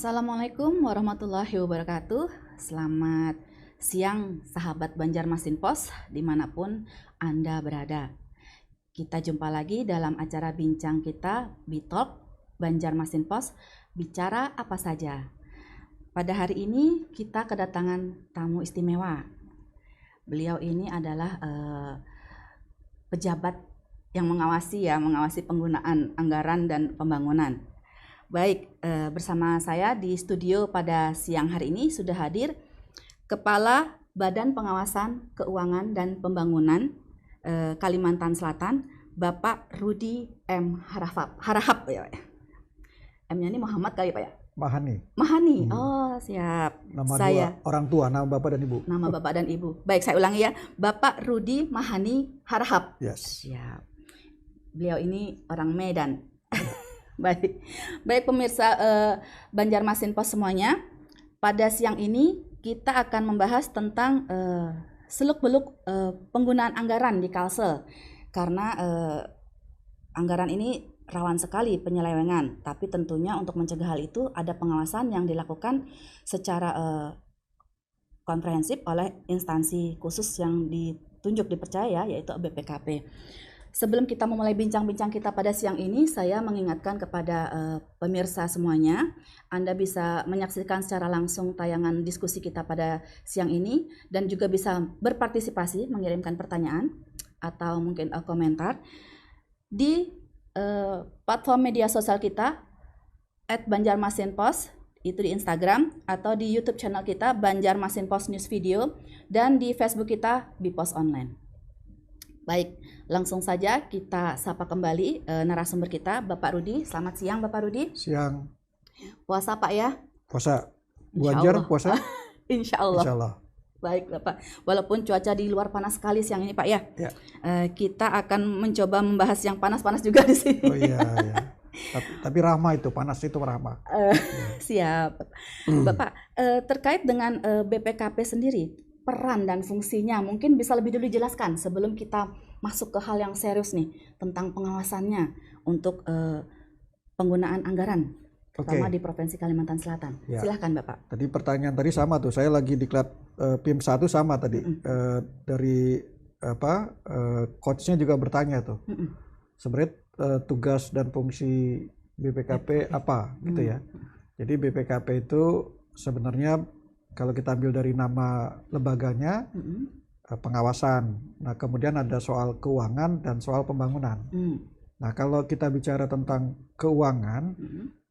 Assalamualaikum warahmatullahi wabarakatuh. Selamat siang sahabat Banjarmasin Pos dimanapun Anda berada. Kita jumpa lagi dalam acara bincang kita Bitalk Banjarmasin Pos, bicara apa saja. Pada hari ini kita kedatangan tamu istimewa. Beliau ini adalah pejabat yang mengawasi penggunaan anggaran dan pembangunan. Baik, bersama saya di studio pada siang hari ini sudah hadir Kepala Badan Pengawasan Keuangan dan Pembangunan Kalimantan Selatan, Bapak Rudi M. Harahap ya, Pak. M-nya ini Muhammad kali Pak ya? Mahani. Oh, siap. Nama saya orang tua, nama Bapak dan Ibu. Nama Bapak dan Ibu. Baik, saya ulangi ya. Bapak Rudi Mahani Harahap. Yes. Siap. Beliau ini orang Medan. Baik pemirsa Banjarmasin Pos semuanya, pada siang ini kita akan membahas tentang seluk-beluk penggunaan anggaran di Kalsel, karena anggaran ini rawan sekali penyelewengan, tapi tentunya untuk mencegah hal itu ada pengawasan yang dilakukan secara komprehensif oleh instansi khusus yang ditunjuk dipercaya, yaitu BPKP. Sebelum kita memulai bincang-bincang kita pada siang ini, saya mengingatkan kepada pemirsa semuanya, Anda bisa menyaksikan secara langsung tayangan diskusi kita pada siang ini, dan juga bisa berpartisipasi, mengirimkan pertanyaan, atau mungkin komentar, di platform media sosial kita, @banjarmasinpos, itu di Instagram, atau di YouTube channel kita, Banjarmasin Pos News Video, dan di Facebook kita, Bipos Online. Baik, langsung saja kita sapa kembali narasumber kita, Bapak Rudi. Selamat siang, Bapak Rudi. Siang. Puasa Pak ya? Puasa. Banjar puasa? Insya Allah. Insya Allah. Baik Bapak, walaupun cuaca di luar panas sekali siang ini Pak ya, kita akan mencoba membahas yang panas-panas juga di sini. Oh iya. Tapi rahma itu, panas itu rahma. Siap. Bapak, terkait dengan BPKP sendiri, peran dan fungsinya mungkin bisa lebih dulu dijelaskan sebelum kita masuk ke hal yang serius nih tentang pengawasannya untuk penggunaan anggaran terutama di Provinsi Kalimantan Selatan. Ya. Silahkan Bapak. Tadi pertanyaan tadi sama tuh, saya lagi diklat PIM 1 sama tadi. Dari coachnya juga bertanya tuh. Sebenarnya tugas dan fungsi BPKP apa gitu ya. Jadi BPKP itu sebenarnya kalau kita ambil dari nama lembaganya, pengawasan. Nah, kemudian ada soal keuangan dan soal pembangunan. Nah, kalau kita bicara tentang keuangan,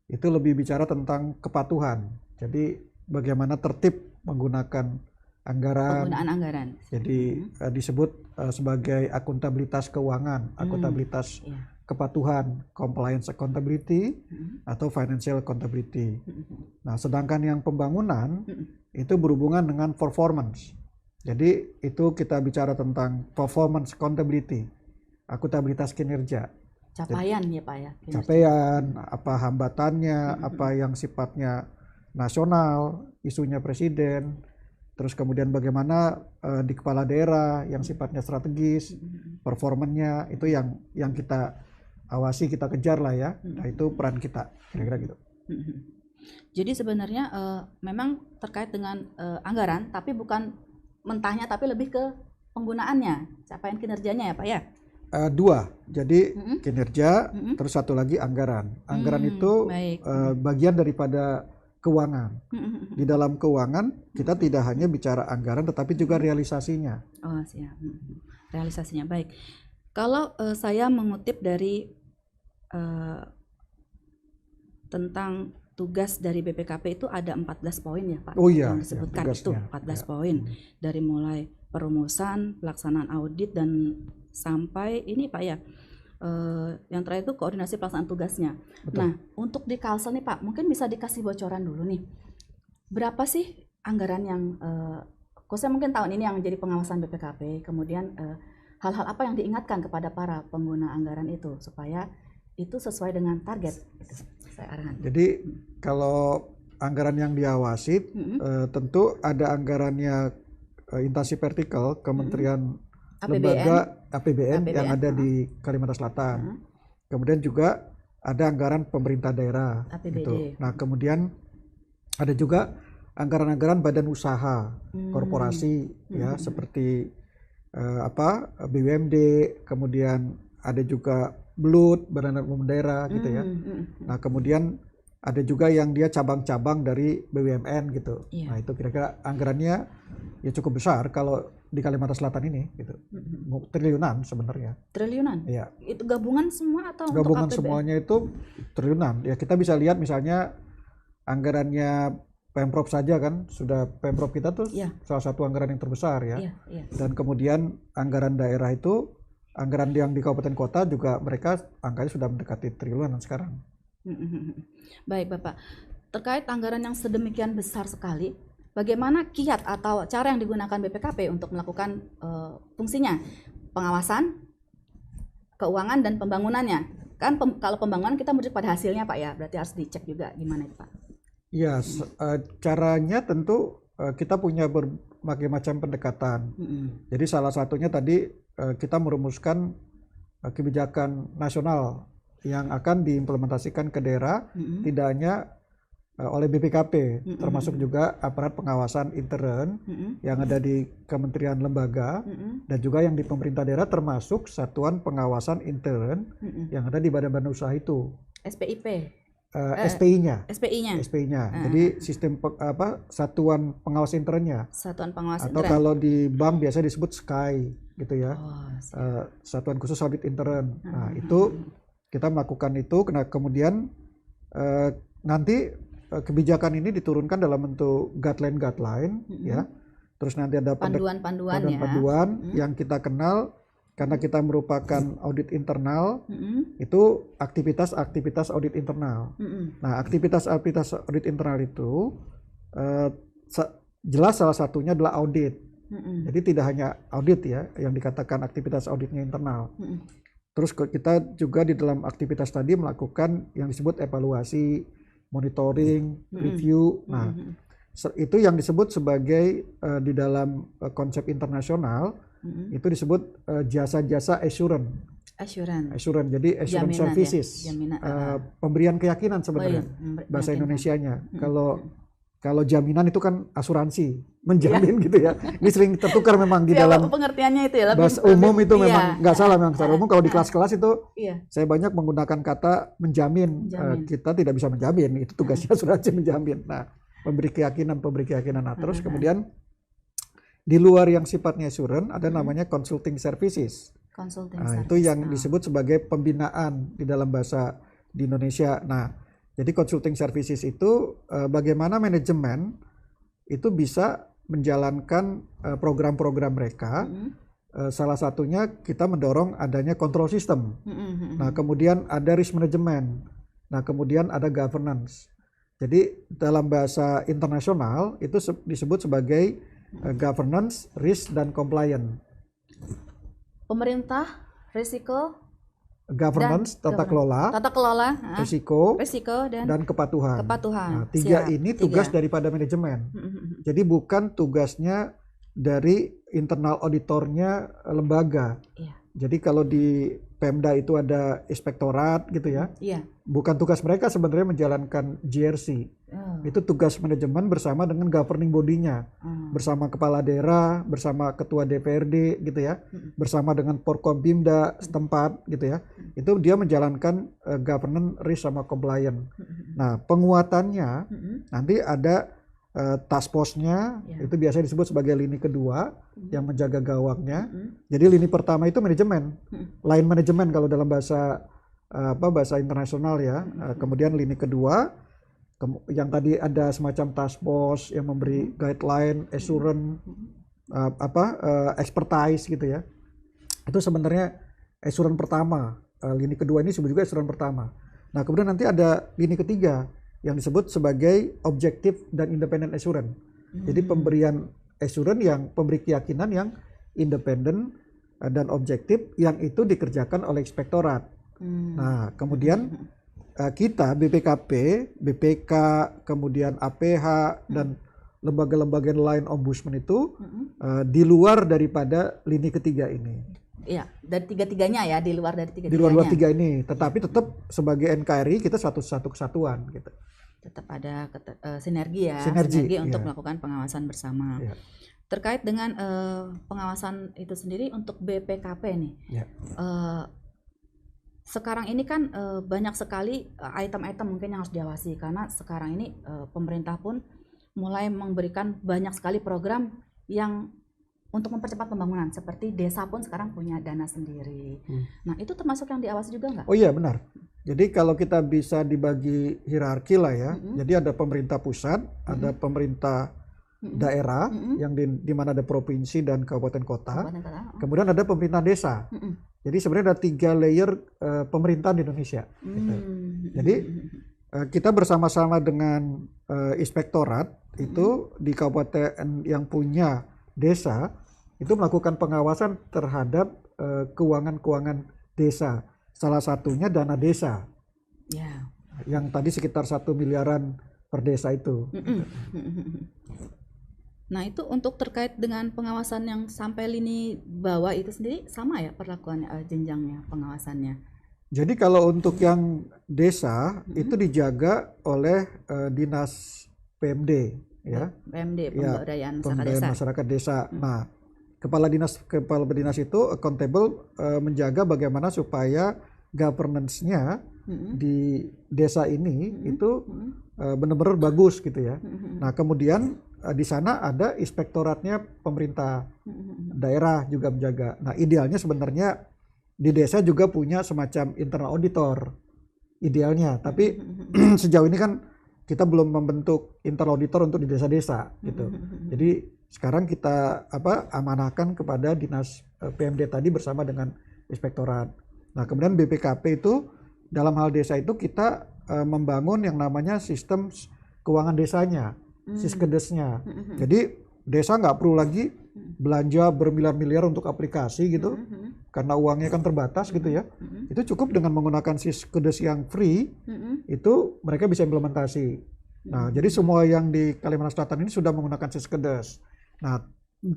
itu lebih bicara tentang kepatuhan. Jadi, bagaimana tertib menggunakan anggaran. Penggunaan anggaran. Jadi, disebut sebagai akuntabilitas keuangan, akuntabilitas kepatuhan, compliance accountability, atau financial accountability. Nah, sedangkan yang pembangunan itu berhubungan dengan performance. Jadi itu kita bicara tentang performance accountability, akuntabilitas kinerja. Capaian ya Pak ya. Kinerja. Capaian, apa hambatannya, apa yang sifatnya nasional, isunya presiden, terus kemudian bagaimana di kepala daerah yang sifatnya strategis, performanya itu yang kita awasi, kita kejar lah ya. Nah, itu peran kita, kira-kira gitu. Jadi sebenarnya memang terkait dengan anggaran, tapi bukan mentahnya, tapi lebih ke penggunaannya, capaian kinerjanya ya Pak ya? Dua, jadi kinerja, terus satu lagi anggaran. Anggaran itu bagian daripada keuangan. Di dalam keuangan kita tidak hanya bicara anggaran, tetapi juga realisasinya. Oh siap, realisasinya baik. Kalau saya mengutip dari tentang tugas dari BPKP itu ada 14 poin ya Pak. Oh iya, yang disebutkan itu 14 poin. Dari mulai perumusan, pelaksanaan audit, dan sampai ini Pak ya, yang terakhir itu koordinasi pelaksanaan tugasnya. Betul. Nah, untuk di Kalsel nih Pak, mungkin bisa dikasih bocoran dulu nih. Berapa sih anggaran yang, khususnya mungkin tahun ini yang jadi pengawasan BPKP, kemudian hal-hal apa yang diingatkan kepada para pengguna anggaran itu supaya itu sesuai dengan target gitu. Jadi kalau anggaran yang diawasi tentu ada anggarannya instansi vertikal Kementerian Lembaga APBN yang ada di Kalimantan Selatan. Kemudian juga ada anggaran pemerintah daerah gitu. Nah, kemudian Ada juga anggaran-anggaran badan usaha, korporasi ya seperti BUMD, kemudian ada juga BLUT, Badan Umum Daerah gitu ya. Nah, kemudian ada juga yang dia cabang-cabang dari BUMN gitu. Nah, itu kira-kira anggarannya ya cukup besar kalau di Kalimantan Selatan ini gitu. Triliunan sebenarnya. Triliunan? Iya. Itu gabungan semua atau gabungan untuk APBN? Semuanya itu triliunan. Ya kita bisa lihat misalnya anggarannya Pemprov saja kan, sudah Pemprov kita tuh salah satu anggaran yang terbesar ya. Dan kemudian anggaran daerah itu, anggaran yang di kabupaten kota juga mereka angkanya sudah mendekati triliunan sekarang. Baik Bapak, terkait anggaran yang sedemikian besar sekali, bagaimana kiat atau cara yang digunakan BPKP untuk melakukan fungsinya? Pengawasan, keuangan, dan pembangunannya. Kan kalau pembangunan kita merujuk pada hasilnya Pak ya, berarti harus dicek juga gimana itu Pak? Ya, caranya tentu kita punya berbagai macam pendekatan. Jadi salah satunya tadi kita merumuskan kebijakan nasional yang akan diimplementasikan ke daerah, tidak hanya oleh BPKP, termasuk juga aparat pengawasan intern yang ada di kementerian lembaga dan juga yang di pemerintah daerah, termasuk satuan pengawasan intern yang ada di badan-badan usaha itu. SPIP. SPI-nya. SPI-nya. Jadi sistem satuan pengawas internnya. Satuan pengawas atau intern. kalau di bank biasa disebut SKY gitu ya. Satuan khusus audit intern. Nah, itu kita melakukan itu, kemudian nanti kebijakan ini diturunkan dalam bentuk guideline ya. Terus nanti ada panduan-panduan yang kita kenal. Karena kita merupakan audit internal, itu aktivitas-aktivitas audit internal. Nah, aktivitas-aktivitas audit internal itu jelas salah satunya adalah audit. Jadi tidak hanya audit ya, yang dikatakan aktivitas auditnya internal. Terus kita juga di dalam aktivitas tadi melakukan yang disebut evaluasi, monitoring, review. Nah, itu yang disebut sebagai di dalam konsep internasional, itu disebut jasa-jasa assurance. Jadi assurance services. Pemberian keyakinan sebenarnya bahasa Indonesianya. Kalau jaminan itu kan asuransi, menjamin gitu ya. Ini sering tertukar memang di dalam pengertiannya itu ya. Bahasa umum itu memang nggak salah memang secara umum. Kalau di kelas-kelas itu saya banyak menggunakan kata menjamin. Kita tidak bisa menjamin, itu tugasnya asuransi menjamin. Nah, memberi keyakinan. Nah, terus kemudian di luar yang sifatnya assurance ada namanya consulting services. Itu yang disebut sebagai pembinaan di dalam bahasa di Indonesia. Nah, jadi consulting services itu bagaimana manajemen itu bisa menjalankan program-program mereka. Salah satunya kita mendorong adanya control system. Nah, kemudian ada risk management. Nah, kemudian ada governance. Jadi dalam bahasa internasional itu disebut sebagai governance, risk, dan compliance. Pemerintah, risiko, governance, tata kelola, risiko, dan kepatuhan. Nah, tiga ini tugas daripada manajemen. Jadi bukan tugasnya dari internal auditornya lembaga. Jadi kalau di Pemda itu ada inspektorat gitu ya. Bukan tugas mereka sebenarnya menjalankan GRC. Itu tugas manajemen bersama dengan governing body-nya. Bersama kepala daerah, bersama ketua DPRD gitu ya. Bersama dengan Porkompimda setempat gitu ya. Itu dia menjalankan governance, risk, sama compliance. Nah, penguatannya nanti ada task force-nya, itu biasanya disebut sebagai lini kedua yang menjaga gawangnya. Jadi lini pertama itu manajemen, line manajemen kalau dalam bahasa bahasa internasional ya. Kemudian lini kedua yang tadi ada semacam task force yang memberi guideline, assurance, expertise gitu ya. Itu sebenarnya assurance pertama. Lini kedua ini disebut juga assurance pertama. Nah, kemudian nanti ada lini ketiga yang disebut sebagai objektif dan independent assurance. Jadi pemberian assurance yang pemberi keyakinan yang independen dan objektif yang itu dikerjakan oleh inspektorat. Nah, kemudian kita BPKP, BPK, kemudian APH dan lembaga-lembaga lain ombudsman itu di luar daripada lini ketiga ini. Iya, dari tiga-tiganya ya, di luar dari tiga-tiganya. Di luar tiga ini, tetapi tetap sebagai NKRI kita satu kesatuan gitu. Tetap ada sinergi ya, Sinergi, untuk ya. melakukan pengawasan bersama. Ya. Terkait dengan pengawasan itu sendiri untuk BPKP nih, Ya. sekarang ini kan banyak sekali item-item mungkin yang harus diawasi, karena sekarang ini pemerintah pun mulai memberikan banyak sekali program yang untuk mempercepat pembangunan, seperti desa pun sekarang punya dana sendiri. Nah, itu termasuk yang diawasi juga nggak? Oh iya, benar. Jadi kalau kita bisa dibagi hierarki lah ya. Jadi ada pemerintah pusat, ada pemerintah daerah yang di mana ada provinsi dan kabupaten kota. Kemudian ada pemerintah desa. Jadi sebenarnya ada 3 layer pemerintahan di Indonesia. Gitu. Jadi kita bersama-sama dengan inspektorat itu di kabupaten yang punya desa itu melakukan pengawasan terhadap keuangan desa. Salah satunya dana desa. Ya. Yang tadi sekitar 1 miliaran per desa itu. Nah, itu untuk terkait dengan pengawasan yang sampai lini bawah itu sendiri sama ya perlakuannya, jenjangnya pengawasannya. Jadi kalau untuk yang desa itu dijaga oleh dinas PMD ya. PMD, Pemberdayaan Pemberdayaan Masyarakat Desa. Nah, kepala dinas itu accountable menjaga bagaimana supaya governance-nya di desa ini itu benar-benar bagus gitu ya. Nah, kemudian di sana ada inspektoratnya pemerintah daerah juga menjaga. Nah, idealnya sebenarnya di desa juga punya semacam internal auditor idealnya, tapi sejauh ini kan kita belum membentuk internal auditor untuk di desa-desa gitu. Jadi sekarang kita amanahkan kepada dinas PMD tadi bersama dengan inspektorat. Nah, kemudian BPKP itu dalam hal desa itu kita membangun yang namanya sistem keuangan desanya, Siskedesnya. Jadi desa nggak perlu lagi belanja bermiliar-miliar untuk aplikasi gitu, karena uangnya kan terbatas gitu ya. Itu cukup dengan menggunakan Siskedes yang free, itu mereka bisa implementasi. Nah, jadi semua yang di Kalimantan Selatan ini sudah menggunakan Siskedes. Nah,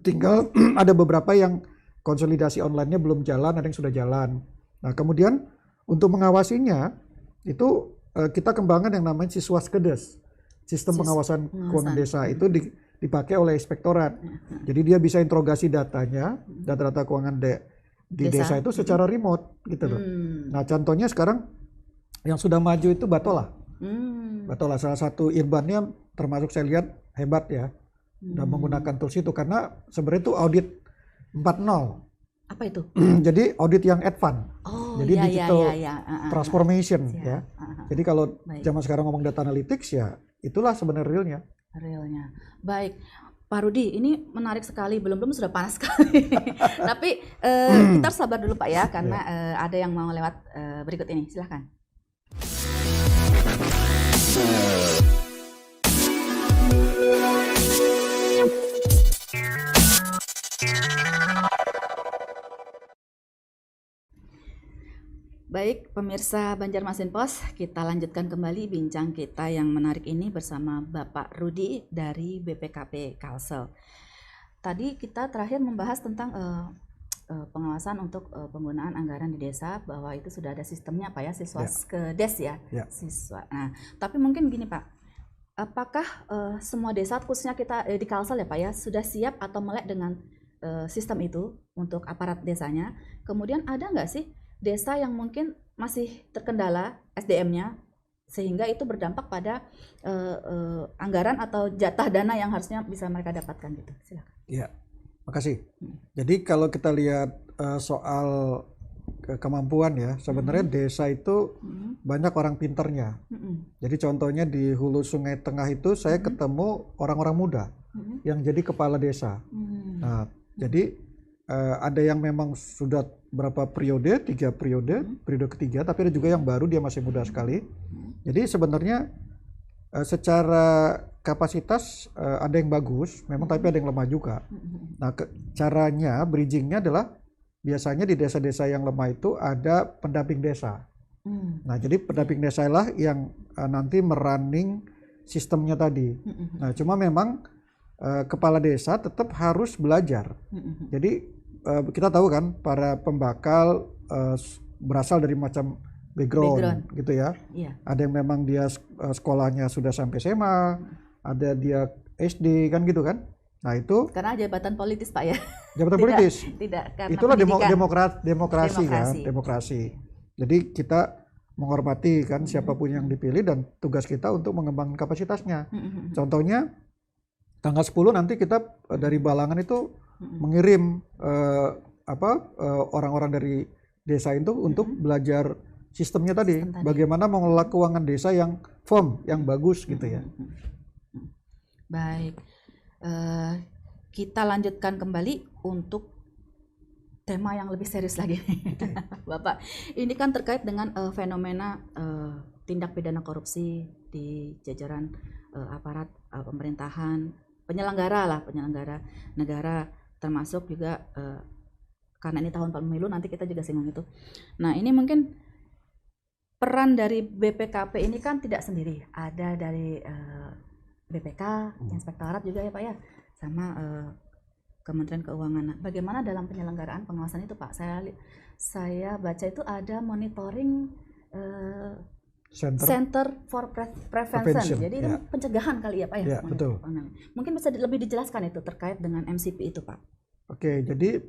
tinggal ada beberapa yang konsolidasi online-nya belum jalan, ada yang sudah jalan. Nah, kemudian untuk mengawasinya itu kita kembangkan yang namanya Siswaskedes. Sistem pengawasan keuangan desa itu dipakai oleh inspektorat. Jadi dia bisa interogasi datanya, data-data keuangan di desa itu secara remote gitu loh. Nah, contohnya sekarang yang sudah maju itu Batola. Batola salah satu irbannya termasuk saya lihat hebat ya. Dan menggunakan tools itu karena sebenarnya itu audit 4.0. Apa itu? Jadi audit yang advance. Jadi digital transformation ya. Jadi kalau zaman sekarang ngomong data analytics ya itulah sebenarnya realnya. Baik, Pak Rudi, ini menarik sekali. Belum sudah panas sekali. Tapi kita harus sabar dulu Pak ya, karena ada yang mau lewat berikut ini. Silahkan. Baik, pemirsa Banjarmasin Pos, kita lanjutkan kembali bincang kita yang menarik ini bersama Bapak Rudi dari BPKP Kalsel. Tadi kita terakhir membahas tentang pengawasan untuk penggunaan anggaran di desa, bahwa itu sudah ada sistemnya Pak ya, Siswaskedes ya. Siswa. Nah, tapi mungkin gini Pak, apakah semua desa khususnya kita di Kalsel ya Pak ya, sudah siap atau melek dengan sistem itu untuk aparat desanya? Kemudian ada nggak sih desa yang mungkin masih terkendala SDM-nya sehingga itu berdampak pada anggaran atau jatah dana yang harusnya bisa mereka dapatkan gitu? Silakan. Iya, makasih. Jadi kalau kita lihat soal kemampuan ya, sebenarnya desa itu banyak orang pinternya. Jadi contohnya di hulu Sungai Tengah itu saya ketemu orang-orang muda yang jadi kepala desa. Nah, jadi ada yang memang sudah berapa periode, 3 periode, periode ketiga, tapi ada juga yang baru, dia masih muda sekali. Jadi sebenarnya secara kapasitas ada yang bagus, memang tapi ada yang lemah juga. Nah, caranya, bridgingnya adalah biasanya di desa-desa yang lemah itu ada pendamping desa. Nah, jadi pendamping desa lah yang nanti merunning sistemnya tadi. Nah, cuma memang kepala desa tetap harus belajar. Jadi kita tahu kan para pembakal berasal dari macam background gitu ya. Iya. Ada yang memang dia sekolahnya sudah sampai SMA, ada dia SD kan gitu kan. Nah itu karena jabatan politis Pak ya. jabatan politis. Tidak karena itulah pendidikan. demokrasi kan, demokrasi. Jadi kita menghormati kan siapapun yang dipilih dan tugas kita untuk mengembangkan kapasitasnya. Contohnya tanggal 10 nanti kita dari Balangan itu mengirim orang-orang dari desa itu untuk belajar sistemnya tadi, bagaimana mengelola keuangan desa yang firm, yang bagus gitu ya. Baik, kita lanjutkan kembali untuk tema yang lebih serius lagi, Bapak. Ini kan terkait dengan fenomena tindak pidana korupsi di jajaran aparat pemerintahan, penyelenggara negara, termasuk juga karena ini tahun pemilu, nanti kita juga singgung itu. Nah, ini mungkin peran dari BPKP ini kan tidak sendiri, ada dari BPK, Inspektorat juga ya Pak ya, sama Kementerian Keuangan. Bagaimana dalam penyelenggaraan pengawasan itu Pak? Saya baca itu ada monitoring Center for Prevention. Jadi itu pencegahan kali ya Pak ya? Ya, betul. Mungkin bisa lebih dijelaskan itu terkait dengan MCP itu Pak. Oke, jadi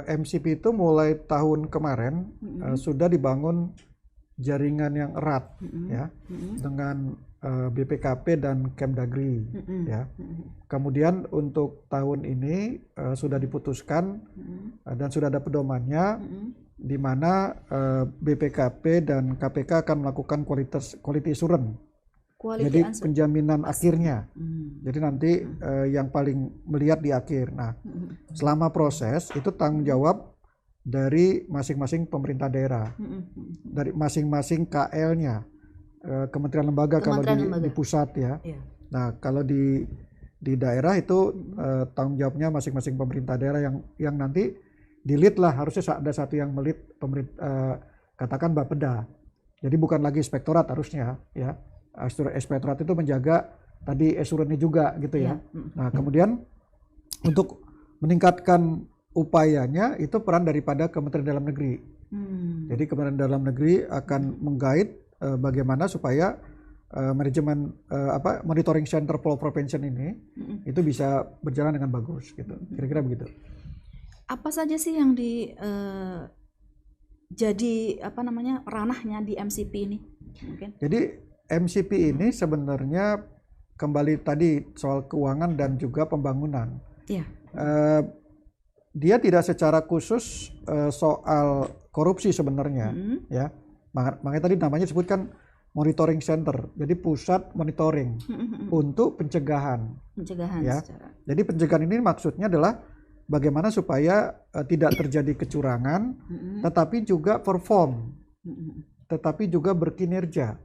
MCP itu mulai tahun kemarin sudah dibangun jaringan yang erat ya dengan BPKP dan Kemdagri ya. Kemudian untuk tahun ini sudah diputuskan dan sudah ada pedomannya di mana BPKP dan KPK akan melakukan quality assurance. Jadi penjaminan akhirnya. Jadi nanti yang paling melihat di akhir. Nah, selama proses itu tanggung jawab dari masing-masing pemerintah daerah, dari masing-masing KL-nya, kementerian lembaga kalau di pusat ya. Nah, kalau di daerah itu tanggung jawabnya masing-masing pemerintah daerah yang nanti di-lead lah, harusnya ada satu yang melit katakan Bapeda. Jadi bukan lagi inspektorat harusnya ya. Inspektorat itu menjaga tadi assurance-nya juga gitu ya. Nah, kemudian untuk meningkatkan upayanya itu peran daripada Kementerian Dalam Negeri. Jadi Kementerian Dalam Negeri akan meng-guide bagaimana supaya manajemen monitoring center for prevention ini itu bisa berjalan dengan bagus gitu. Kira-kira begitu. Apa saja sih yang jadi ranahnya di MCP ini? Mungkin. Jadi MCP ini sebenarnya kembali tadi soal keuangan dan juga pembangunan. Iya. Dia tidak secara khusus soal korupsi sebenarnya, ya. Makanya tadi namanya disebutkan monitoring center. Jadi pusat monitoring untuk pencegahan. Ya. Jadi pencegahan ini maksudnya adalah bagaimana supaya tidak terjadi kecurangan, tetapi juga perform. Tetapi juga berkinerja.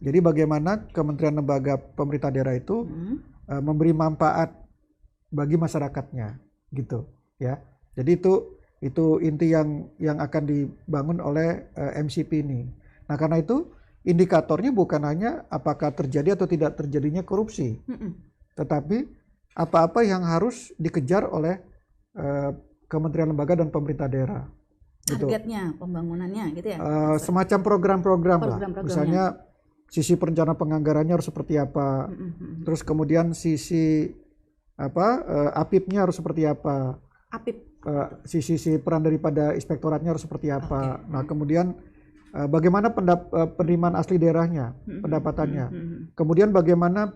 Jadi bagaimana kementerian lembaga pemerintah daerah itu memberi manfaat bagi masyarakatnya, gitu ya. Jadi itu inti yang akan dibangun oleh MCP ini. Nah, karena itu indikatornya bukan hanya apakah terjadi atau tidak terjadinya korupsi, tetapi apa-apa yang harus dikejar oleh kementerian lembaga dan pemerintah daerah. Targetnya, pembangunannya gitu ya? Semacam program-program lah. Misalnya sisi perencanaan penganggarannya harus seperti apa, terus kemudian sisi APIP-nya harus seperti apa, sisi peran daripada inspektoratnya harus seperti apa. Nah, kemudian bagaimana penerimaan asli daerahnya, pendapatannya, kemudian bagaimana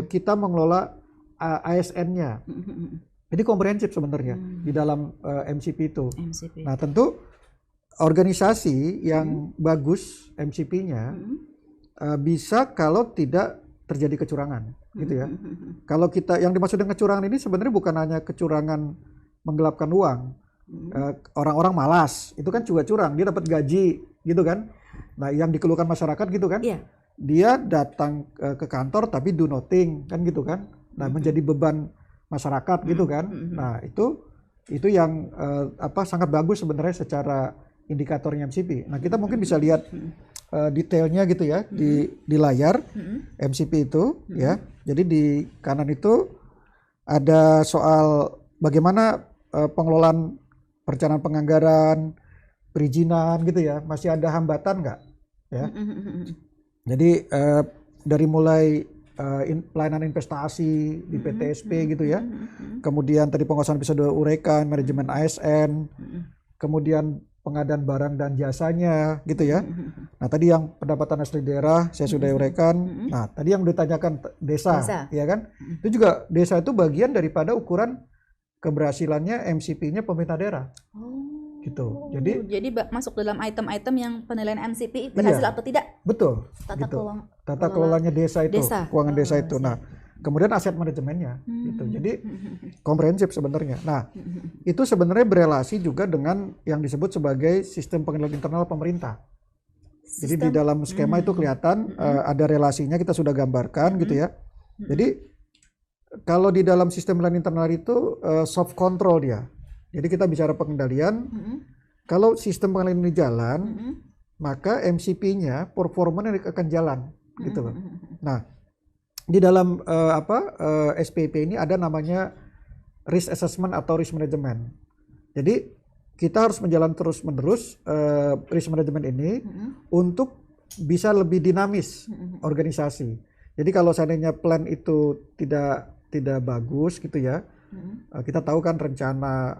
kita mengelola ASN-nya. Jadi komprehensif sebenarnya di dalam MCP itu. Nah, tentu organisasi yang bagus MCP-nya bisa kalau tidak terjadi kecurangan, gitu ya. Kalau kita yang dimaksud dengan kecurangan ini sebenarnya bukan hanya kecurangan menggelapkan uang. Orang-orang malas, itu kan juga curang, dia dapat gaji, gitu kan. Nah, yang dikeluhkan masyarakat gitu kan. Dia datang ke kantor tapi do nothing, kan gitu kan. Nah, menjadi beban masyarakat gitu kan. Nah, itu yang sangat bagus sebenarnya secara indikatornya MCP. Nah, kita mungkin bisa lihat detailnya gitu ya di layar MCP itu ya. Jadi di kanan itu ada soal bagaimana pengelolaan perencanaan penganggaran, perizinan gitu ya. Masih ada hambatan nggak? ya. Jadi dari mulai pelayanan investasi di PTSP gitu ya, kemudian tadi penguasaan bisa diuraikan, manajemen ASN, kemudian pengadaan barang dan jasanya gitu ya. Nah tadi yang pendapatan asli daerah saya sudah uraikan. Nah tadi yang ditanyakan desa, ya kan? Itu juga desa itu bagian daripada ukuran keberhasilannya MCP-nya pemerintah daerah. Gitu. Jadi masuk dalam item-item yang penilaian MCP berhasil atau tidak? Betul. Tata kelolanya desa itu, keuangan desa itu. Nah, kemudian aset manajemennya gitu. Jadi komprehensif sebenarnya. Nah, itu sebenarnya berelasi juga dengan yang disebut sebagai sistem pengendalian internal pemerintah. Jadi di dalam skema itu kelihatan ada relasinya, kita sudah gambarkan gitu ya. Jadi kalau di dalam sistem pengendalian internal itu soft control dia. Jadi kita bicara pengendalian, kalau sistem pengendalian ini jalan, maka MCP-nya performanya akan jalan, gitu loh. Nah, di dalam SPP ini ada namanya risk assessment atau risk management. Jadi kita harus menjalan terus-menerus risk management ini untuk bisa lebih dinamis organisasi. Jadi kalau seandainya plan itu tidak bagus gitu ya. Kita tahu kan rencana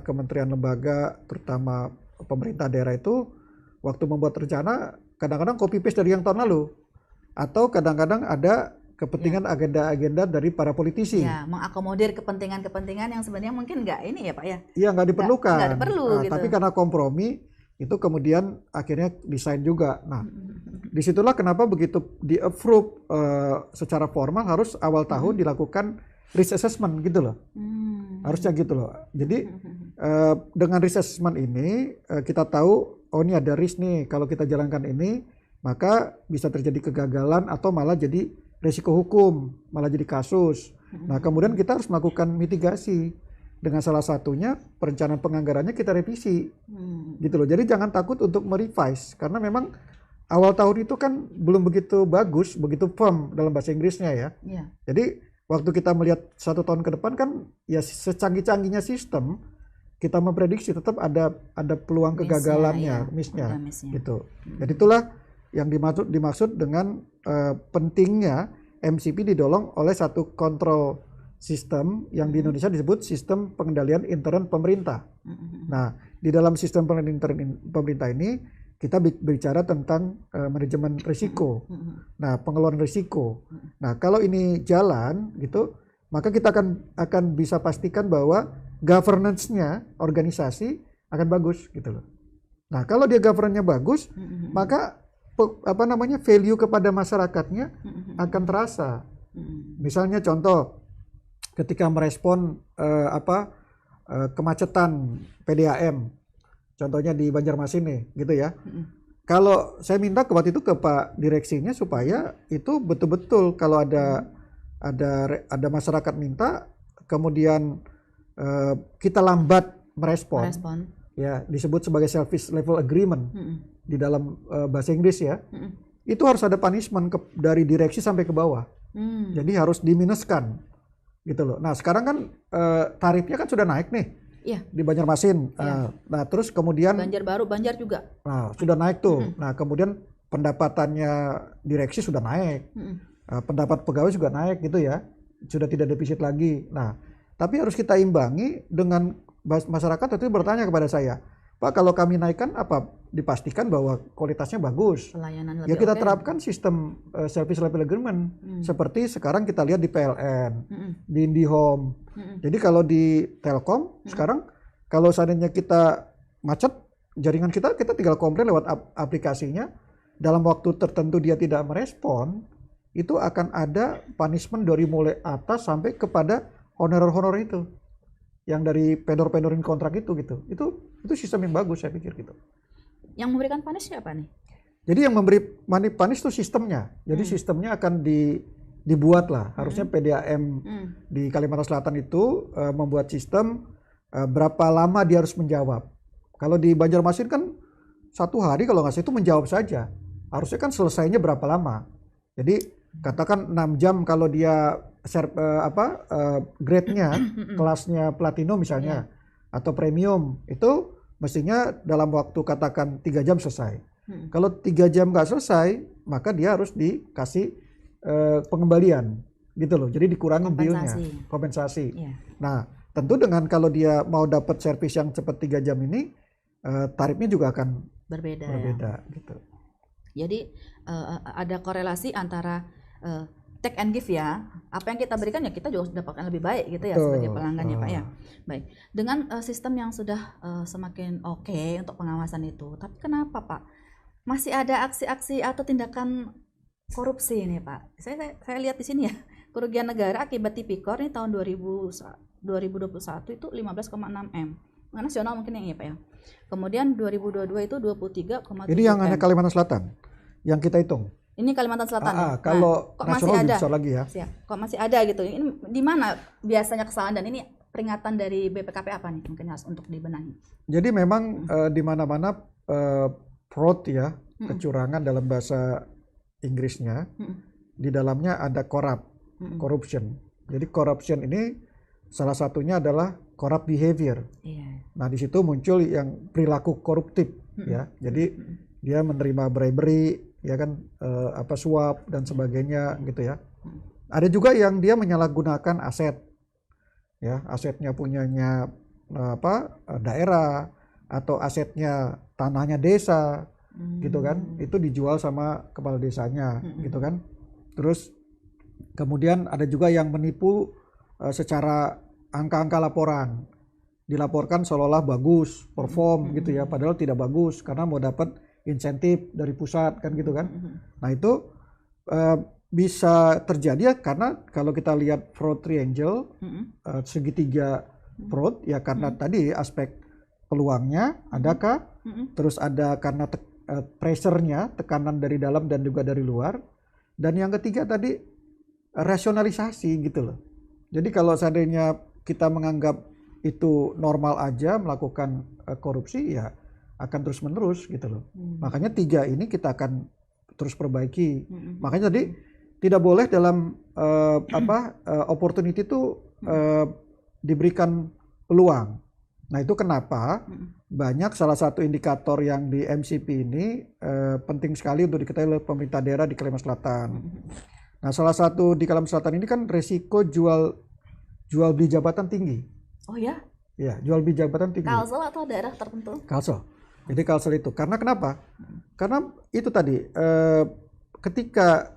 kementerian lembaga terutama pemerintah daerah itu waktu membuat rencana kadang-kadang copy paste dari yang tahun lalu atau kadang-kadang ada kepentingan agenda-agenda dari para politisi. Ya, mengakomodir kepentingan-kepentingan yang sebenarnya mungkin nggak ini ya Pak ya? Iya nggak diperlukan. Nggak perlu gitu. Tapi karena kompromi itu kemudian akhirnya desain juga. Nah, disitulah kenapa begitu di approve secara formal harus awal tahun dilakukan risk assessment gitu loh, harusnya gitu loh. Jadi dengan risk assessment ini kita tahu, oh ini ada risk nih, kalau kita jalankan ini maka bisa terjadi kegagalan atau malah jadi resiko hukum, malah jadi kasus. Nah kemudian kita harus melakukan mitigasi dengan salah satunya perencanaan penganggarannya kita revisi, gitu loh. Jadi jangan takut untuk merevise karena memang awal tahun itu kan belum begitu bagus, begitu firm dalam bahasa Inggrisnya ya. Jadi waktu kita melihat 1 tahun ke depan kan ya secanggih-canggihnya sistem kita memprediksi tetap ada peluang kegagalannya, missnya gitu. Jadi itulah yang dimaksud dengan pentingnya MCP didolong oleh satu kontrol sistem yang di Indonesia disebut sistem pengendalian intern pemerintah. Nah, di dalam sistem pengendalian intern pemerintah ini kita bicara tentang manajemen risiko. Nah, pengelolaan risiko. Nah, kalau ini jalan gitu, maka kita akan bisa pastikan bahwa governance-nya organisasi akan bagus gitu loh. Nah, kalau dia governance-nya bagus, maka value kepada masyarakatnya akan terasa. Misalnya contoh ketika merespon kemacetan PDAM. Contohnya di Banjarmasin nih, gitu ya. Kalau saya minta waktu itu ke Pak Direksinya supaya itu betul-betul kalau ada masyarakat minta, kemudian kita lambat merespon. Ya disebut sebagai service level agreement di dalam bahasa Inggris ya. Itu harus ada punishment dari direksi sampai ke bawah. Jadi harus diminuskan, gitu loh. Nah sekarang kan tarifnya kan sudah naik nih. Di Banjarmasin. Nah, terus kemudian Banjar juga. Nah, sudah naik tuh. Nah, kemudian pendapatannya direksi sudah naik. Pendapat pegawai juga naik gitu ya. Sudah tidak defisit lagi. Nah, tapi harus kita imbangi dengan masyarakat itu bertanya kepada saya, "Pak, kalau kami naikkan apa dipastikan bahwa kualitasnya bagus?" Pelayanan ya kita terapkan sistem service level agreement seperti sekarang kita lihat di PLN, di IndiHome. Jadi kalau di Telkom sekarang kalau seandainya kita macet jaringan kita tinggal komplain lewat aplikasinya, dalam waktu tertentu dia tidak merespon, itu akan ada punishment dari mulai atas sampai kepada honorer itu. Yang dari vendor-vendorin kontrak itu gitu. Itu sistem yang bagus saya pikir gitu. Yang memberikan punish siapa nih? Jadi yang memberi punish itu sistemnya. Jadi sistemnya akan dibuat lah. Harusnya PDAM di Kalimantan Selatan itu membuat sistem berapa lama dia harus menjawab. Kalau di Banjarmasin kan 1 hari kalau nggak salah itu menjawab saja. Harusnya kan selesainya berapa lama. Jadi katakan 6 jam kalau dia grade-nya kelasnya platinum misalnya atau premium itu mestinya dalam waktu katakan 3 jam selesai. Kalau 3 jam nggak selesai, maka dia harus dikasih pengembalian gitu loh. Jadi dikurangi bilnya, kompensasi. Yeah. Nah, tentu dengan kalau dia mau dapat servis yang cepat 3 jam ini, tarifnya juga akan berbeda ya. Gitu. Jadi ada korelasi antara take and give ya. Apa yang kita berikan ya kita juga dapatkan lebih baik gitu ya sebagai pelanggan ya Pak ya. Baik. Dengan sistem yang sudah semakin oke untuk pengawasan itu, tapi kenapa Pak masih ada aksi-aksi atau tindakan korupsi ini Pak? Saya lihat di sini ya, kerugian negara akibat Tipikor ini tahun 2021 itu 15,6 M. Nasional mungkin yang Pak ya. Kemudian 2022 itu 23,7 Ini yang hanya Kalimantan Selatan yang kita hitung. Ini Kalimantan Selatan. Kalau kok nasional masih ada? Besar lagi ya. Kok masih ada gitu? Ini di mana biasanya kesalahan dan ini peringatan dari BPKP apa nih mungkin harus untuk dibenahi? Jadi memang di mana-mana fraud ya, kecurangan dalam bahasa Inggrisnya, di dalamnya ada corruption. Jadi corruption ini salah satunya adalah corrupt behavior. Nah di situ muncul yang perilaku koruptif ya. Jadi dia menerima bribery, ya kan, suap dan sebagainya gitu ya. Ada juga yang dia menyalahgunakan aset, ya asetnya punyanya daerah atau asetnya tanahnya desa, gitu kan, itu dijual sama kepala desanya, gitu kan. Terus kemudian ada juga yang menipu secara angka-angka laporan, dilaporkan seolah-olah bagus, perform gitu ya, padahal tidak bagus karena mau dapat insentif dari pusat kan gitu kan. Nah itu bisa terjadi ya karena kalau kita lihat fraud triangle, segitiga fraud ya karena tadi aspek peluangnya adakah, terus ada karena pressure-nya, tekanan dari dalam dan juga dari luar, dan yang ketiga tadi rasionalisasi gitu loh. Jadi kalau seandainya kita menganggap itu normal aja melakukan korupsi ya akan terus menerus gitu loh. Makanya 3 ini kita akan terus perbaiki. Makanya tadi tidak boleh dalam opportunity itu diberikan peluang. Nah itu kenapa banyak salah satu indikator yang di MCP ini penting sekali untuk diketahui oleh pemerintah daerah di Kalimantan Selatan. Nah salah satu di Kalimantan Selatan ini kan resiko jual beli jabatan tinggi. Oh ya? Ya, jual beli jabatan tinggi. Kalsel atau daerah tertentu? Kalsel. Jadi Kalsel itu. Karena kenapa? Karena itu tadi ketika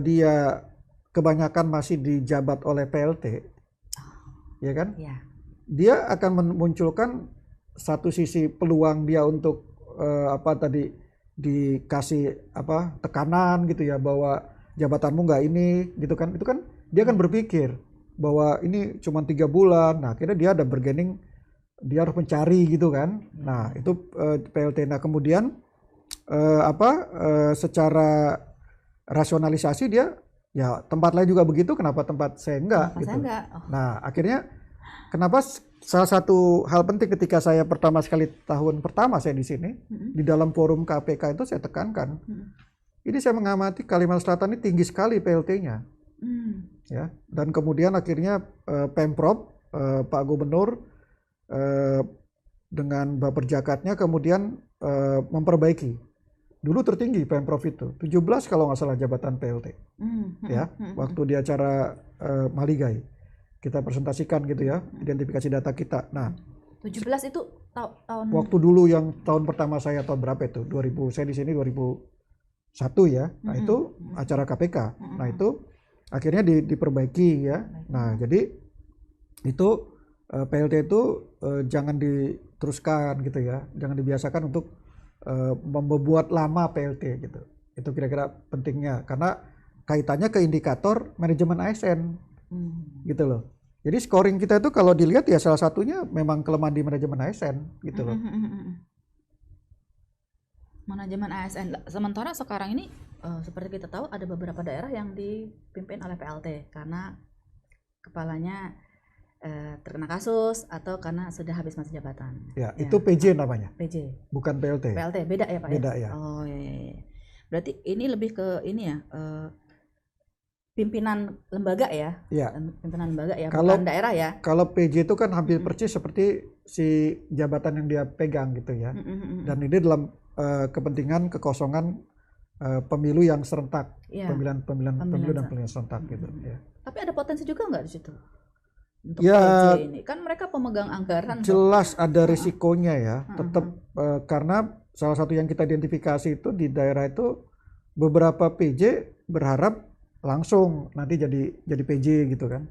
dia kebanyakan masih dijabat oleh PLT, ya kan? Ya. Dia akan memunculkan satu sisi peluang dia untuk dikasih tekanan gitu ya bahwa jabatanmu nggak ini gitu kan. Itu kan dia akan berpikir bahwa ini cuma 3 bulan. Nah, akhirnya dia ada bargaining, dia harus mencari gitu kan. Nah, itu PLT. Nah, kemudian secara rasionalisasi dia ya tempat lain juga begitu, kenapa tempat saya enggak gitu. Saya enggak. Nah, akhirnya kenapa salah satu hal penting ketika saya pertama sekali tahun pertama saya di sini di dalam forum KPK itu saya tekankan. Ini saya mengamati Kalimantan Selatan ini tinggi sekali PLT-nya. Ya, dan kemudian akhirnya Pemprov, Pak Gubernur dengan Baperjakatnya kemudian memperbaiki. Dulu tertinggi Pemprov itu 17 kalau nggak salah jabatan PLT, ya, waktu di acara Maligai kita presentasikan gitu ya, identifikasi data kita. Nah, 17 itu tahun waktu dulu yang tahun pertama saya tahun berapa itu? 2000, saya di sini 2001 ya. Nah, itu acara KPK. Nah, itu akhirnya diperbaiki ya. Nah, jadi itu PLT itu jangan diteruskan gitu ya. Jangan dibiasakan untuk membuat lama PLT gitu. Itu kira-kira pentingnya karena kaitannya ke indikator manajemen ASN. Gitu loh. Jadi scoring kita itu kalau dilihat ya salah satunya memang kelemahan di manajemen ASN gitu loh. Manajemen ASN. Sementara sekarang ini seperti kita tahu ada beberapa daerah yang dipimpin oleh PLT karena kepalanya terkena kasus atau karena sudah habis masa jabatan. Ya, itu PJ namanya. PJ. Bukan PLT. PLT beda ya Pak? Beda ya. Oh iya. Berarti ini lebih ke ini ya. Pimpinan lembaga ya? Ya. Pimpinan lembaga ya, bukan daerah ya? Kalau PJ itu kan hampir persis seperti si jabatan yang dia pegang gitu ya. Dan ini dalam kepentingan kekosongan pemilu yang serentak, Iya, pemilu dan pemilihan serentak gitu. Ya. Tapi ada potensi juga nggak di situ untuk Ya, PJ ini? Kan mereka pemegang anggaran. jelas ada risikonya ya, tetap karena salah satu yang kita identifikasi itu di daerah itu beberapa PJ berharap langsung nanti jadi PJ gitu kan.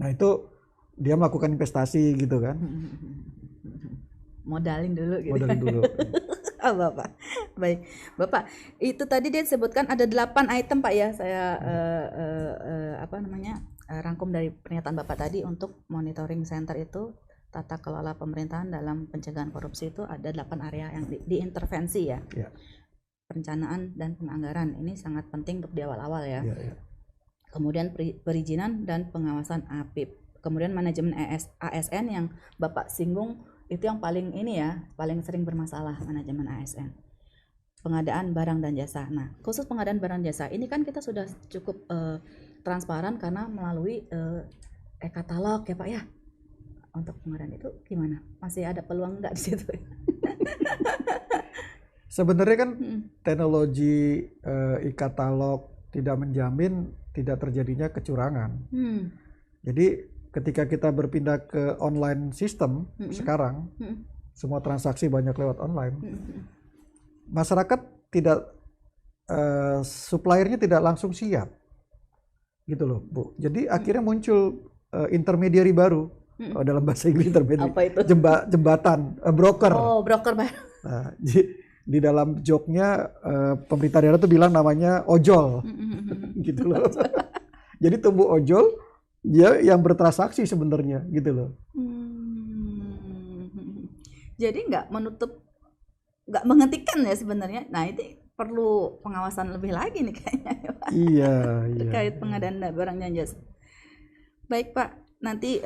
Nah itu dia melakukan investasi gitu kan, Modalin dulu gitu. modalin dulu. Oh, Bapak. Baik. Bapak, itu tadi dia sebutkan ada 8 item Pak ya. Saya rangkum dari pernyataan Bapak tadi untuk monitoring center itu tata kelola pemerintahan dalam pencegahan korupsi itu ada 8 area yang diintervensi ya. Ya. Perencanaan dan penganggaran ini sangat penting untuk di awal-awal ya. Ya. Kemudian perizinan dan pengawasan APIP. Kemudian manajemen ASN yang Bapak singgung itu yang paling ini ya, paling sering bermasalah manajemen ASN. Pengadaan barang dan jasa. Nah, khusus pengadaan barang jasa ini kan kita sudah cukup transparan karena melalui e-katalog ya Pak ya. Untuk pengadaan itu gimana? Masih ada peluang nggak di situ? Sebenarnya kan teknologi e-katalog tidak menjamin tidak terjadinya kecurangan. Jadi ketika kita berpindah ke online system sekarang, semua transaksi banyak lewat online. Masyarakat tidak, suppliernya tidak langsung siap, gitu loh, Bu. Jadi akhirnya muncul intermediary baru, dalam bahasa Inggris intermediary, Apa itu? jembatan, broker. Oh, broker baru. Nah, di dalam joknya pemerintah daerah tuh bilang namanya ojol, gitu loh. Jadi tumbuh ojol, dia yang bertransaksi sebenarnya, gitu loh. Jadi nggak menghentikan ya sebenarnya. Nah itu perlu pengawasan lebih lagi nih kayaknya ya, Pak. Iya. Terkait pengadaan barang dan jasa. Baik Pak, nanti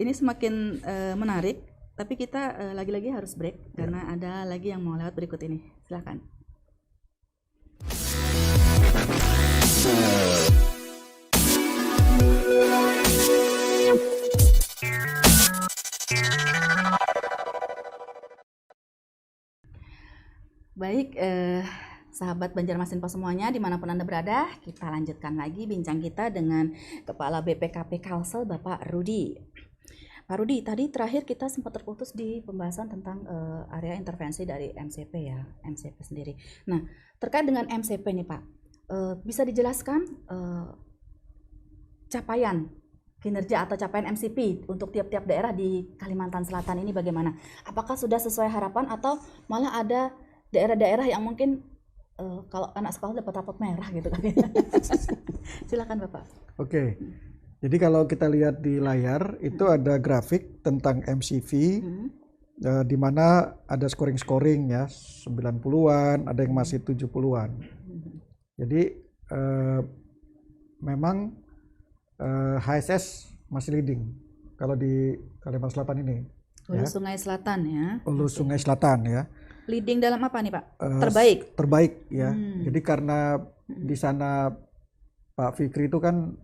ini semakin menarik, tapi kita lagi-lagi harus break karena ada lagi yang mau lewat berikut ini. Silakan. Baik, sahabat Banjarmasin Pos semuanya, dimanapun Anda berada, kita lanjutkan lagi bincang kita dengan Kepala BPKP Kalsel, Bapak Rudi. Pak Rudi, tadi terakhir kita sempat terputus di pembahasan tentang area intervensi dari MCP ya, MCP sendiri. Nah, terkait dengan MCP nih Pak, bisa dijelaskan capaian kinerja atau capaian MCP untuk tiap-tiap daerah di Kalimantan Selatan ini bagaimana? Apakah sudah sesuai harapan atau malah ada daerah-daerah yang mungkin kalau anak sekolah dapat rapot merah gitu kan? Silakan Bapak. Oke. Jadi kalau kita lihat di layar itu ada grafik tentang MCV, di mana ada scoring-scoring ya, 90-an, ada yang masih 70-an. Jadi memang HSS masih leading kalau di Kalimantan Selatan ini. Hulu Sungai Selatan ya. Hulu Sungai Selatan ya. Leading dalam apa nih Pak? Terbaik. Terbaik ya. Jadi karena di sana Pak Fikri itu kan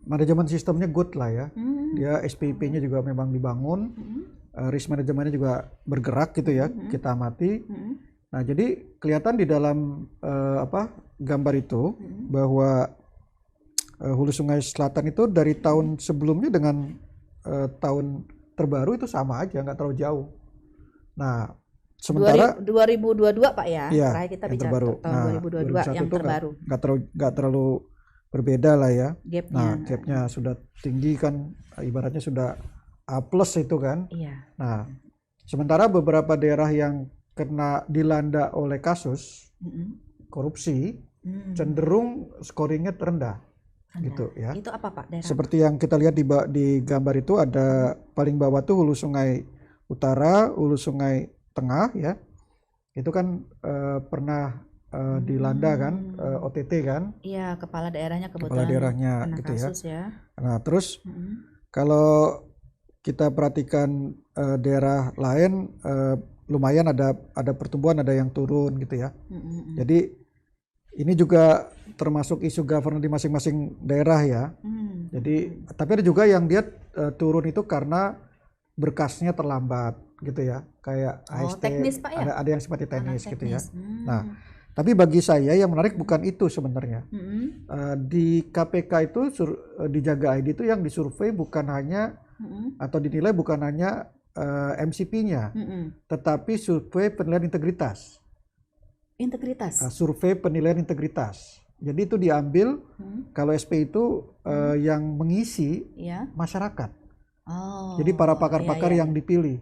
manajemen sistemnya good lah ya. Dia SPIP-nya juga memang dibangun, risk manajemennya juga bergerak gitu ya. Kita amati. Nah jadi kelihatan di dalam gambar itu bahwa Hulu Sungai Selatan itu dari tahun sebelumnya dengan tahun terbaru itu sama aja, nggak terlalu jauh. Nah, sementara 2022 Pak ya, iya, terakhir kita yang bicara terbaru. tahun 2022 yang terbaru. Nggak terlalu berbeda lah ya. Gapnya. Nah, gapnya sudah tinggi kan, ibaratnya sudah A+ itu kan. Iya. Nah, sementara beberapa daerah yang kena dilanda oleh kasus korupsi cenderung scoringnya terendah. Gitu ya. Itu apa Pak? Daerah seperti yang kita lihat di gambar itu ada paling bawah tuh Hulu Sungai Utara, Hulu Sungai Tengah ya. Itu kan pernah dilanda kan, OTT kan. Iya, kepala daerahnya kebetulan Kepala daerahnya kena gitu kasus ya. Nah, terus kalau kita perhatikan daerah lain lumayan ada pertumbuhan, ada yang turun gitu ya. Jadi ini juga termasuk isu governance di masing-masing daerah ya. Jadi tapi ada juga yang dia turun itu karena berkasnya terlambat gitu ya, kayak AST, teknis, Pak, ya? ada yang sifatnya teknis gitu ya. Teknis. Nah, tapi bagi saya yang menarik bukan itu sebenarnya. Di KPK itu di Jaga ID itu yang disurvei bukan hanya atau dinilai bukan hanya MCP-nya, tetapi survei penilaian integritas. Survei penilaian integritas. Jadi itu diambil kalau SP itu yang mengisi masyarakat. Jadi para pakar-pakar yang dipilih,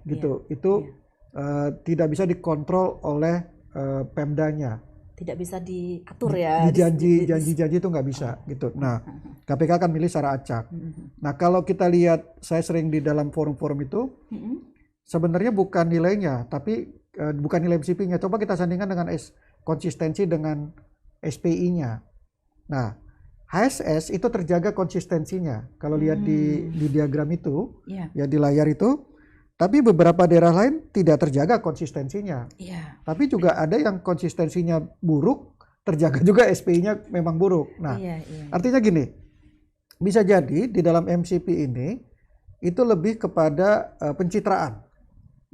gitu. Itu tidak bisa dikontrol oleh Pemdanya. Tidak bisa diatur ya. Janji-janji itu nggak bisa gitu. Nah, KPK akan milih secara acak. Nah, kalau kita lihat, saya sering di dalam forum-forum itu, sebenarnya bukan nilainya, tapi bukan nilai MCP-nya. Coba kita sandingkan dengan konsistensi dengan SPI-nya. Nah, HSS itu terjaga konsistensinya. Kalau lihat di diagram itu, ya di layar itu. Tapi beberapa daerah lain tidak terjaga konsistensinya. Tapi juga ada yang konsistensinya buruk, terjaga juga SPI-nya memang buruk. Nah, artinya gini, bisa jadi di dalam MCP ini itu lebih kepada pencitraan,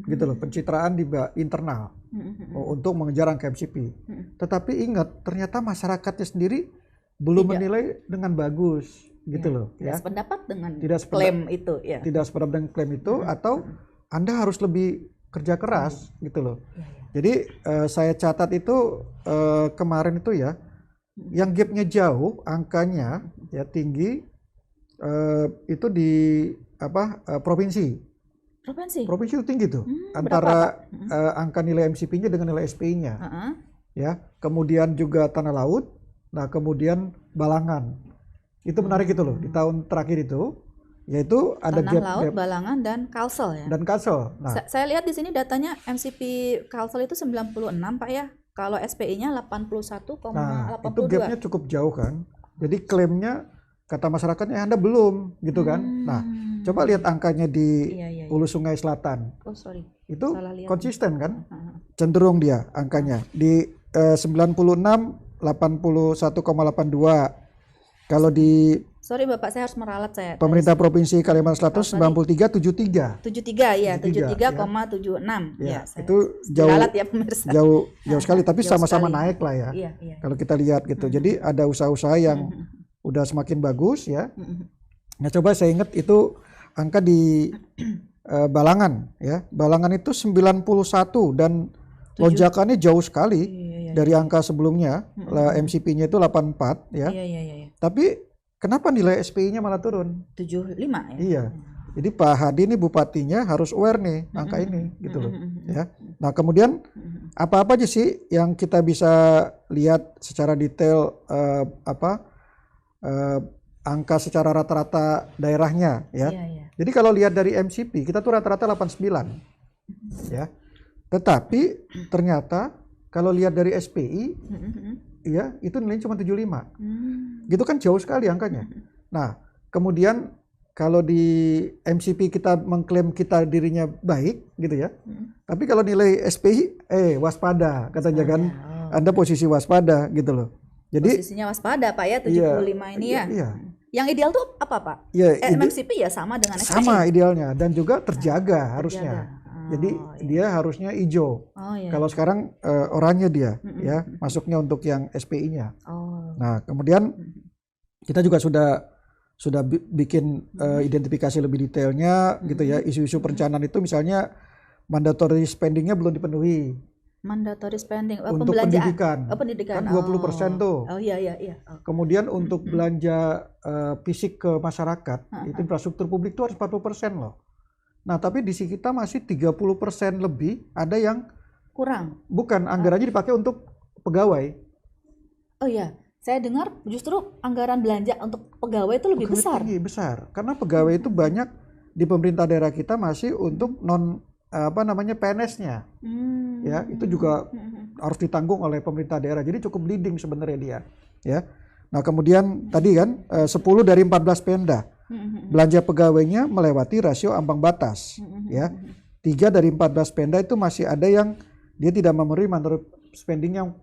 gitu loh, pencitraan di internal untuk mengejar angka MCP. Tetapi ingat, ternyata masyarakatnya sendiri belum menilai dengan bagus, gitu loh. Tidak sependapat dengan klaim itu. Tidak sependapat dengan klaim itu, atau Anda harus lebih kerja keras, gitu loh. Jadi saya catat itu kemarin itu ya, yang gapnya jauh, angkanya ya tinggi, itu di provinsi. Provinsi itu tinggi tuh, antara angka nilai MCP-nya dengan nilai SPI-nya. Ya, kemudian juga Tanah Laut, nah kemudian Balangan. Itu menarik itu loh, di tahun terakhir itu. Yaitu ada Tanah Laut, Balangan, dan Kalsel ya. Dan Kalsel. Nah, saya lihat di sini datanya MCP Kalsel itu 96 Pak ya. Kalau SPI-nya 81,82. Nah, itu gapnya cukup jauh kan. Jadi klaimnya kata masyarakatnya Anda belum gitu kan. Nah, coba lihat angkanya di Hulu Sungai Selatan. Itu konsisten kan? Cenderung dia angkanya di 96 81,82. Kalau di Bapak, saya harus meralat saya. Pemerintah Provinsi Kalimantan Selatan 93,73. 73,76. Ya, itu jauh ya, pemirsa. Jauh sekali, tapi sama-sama naik lah ya. Kalau kita lihat gitu. Jadi ada usaha-usaha yang udah semakin bagus ya. Nah, coba saya ingat itu angka di Balangan ya. Balangan itu 91 dan lonjakannya jauh sekali. Dari angka sebelumnya, MCP-nya itu 84 ya. Tapi kenapa nilai SPI-nya malah turun? 75 ya. Iya. Jadi Pak Hadi ini bupatinya harus aware nih angka ini gitu loh ya. Nah, kemudian apa aja sih yang kita bisa lihat secara detail angka secara rata-rata daerahnya ya. Jadi kalau lihat dari MCP kita tuh rata-rata 89 ya. Tetapi ternyata kalau lihat dari SPI, ya itu nilainya cuma 75. Gitu kan jauh sekali angkanya. Nah, kemudian kalau di MCP kita mengklaim kita dirinya baik, gitu ya. Tapi kalau nilai SPI, waspada, katanya kan. Anda posisi waspada, gitu loh. Jadi posisinya waspada Pak ya, 75 ini ya. Iya. Yang ideal tuh apa Pak? Ya, MCP ya sama dengan SPI? Sama idealnya, dan juga terjaga harusnya. Jadi dia harusnya hijau. Kalau sekarang oranye dia, ya masuknya untuk yang SPI-nya. Nah, kemudian kita juga sudah bikin identifikasi lebih detailnya, gitu ya. Isu-isu perencanaan itu misalnya mandatory spending-nya belum dipenuhi. Mandatory spending untuk pendidikan. Pendidikan. Kan 20% tuh. Iya. Kemudian untuk belanja fisik ke masyarakat, itu infrastruktur publik itu harus 40% loh. Nah, tapi di sini kita masih 30% lebih ada yang kurang. Bukan, anggarannya dipakai untuk pegawai. Oh iya, saya dengar justru anggaran belanja untuk pegawai itu lebih besar. Besar. Karena pegawai itu banyak di pemerintah daerah kita masih untuk PNS-nya. Ya, itu juga harus ditanggung oleh pemerintah daerah. Jadi cukup bleeding sebenarnya dia, ya. Nah, kemudian tadi kan 10 dari 14 Pemda. Belanja pegawainya melewati rasio ambang batas, ya. 3 dari 14 Pemda itu masih ada yang dia tidak memenuhi mandatory spending yang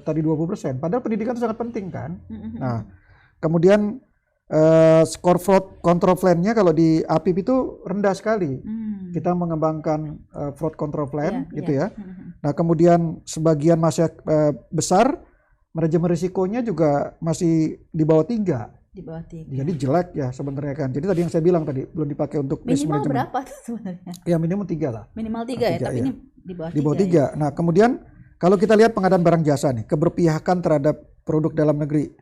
tadi 20%. Padahal pendidikan itu sangat penting kan. Nah, kemudian skor fraud control plan-nya kalau di APIP itu rendah sekali, kita mengembangkan fraud control plan gitu ya. Nah kemudian sebagian masih besar manajemen risikonya juga masih di bawah 3. Di bawah 3. Jadi jelek ya sebenarnya kan. Jadi tadi yang saya bilang tadi belum dipakai untuk risk minimal management. berapa tuh sebenarnya? Ya minimum 3 lah. Minimal 3 ya, tapi ya. ini di bawah 3. Di bawah 3. Ya? Nah kemudian kalau kita lihat pengadaan barang jasa nih, keberpihakan terhadap produk dalam negeri.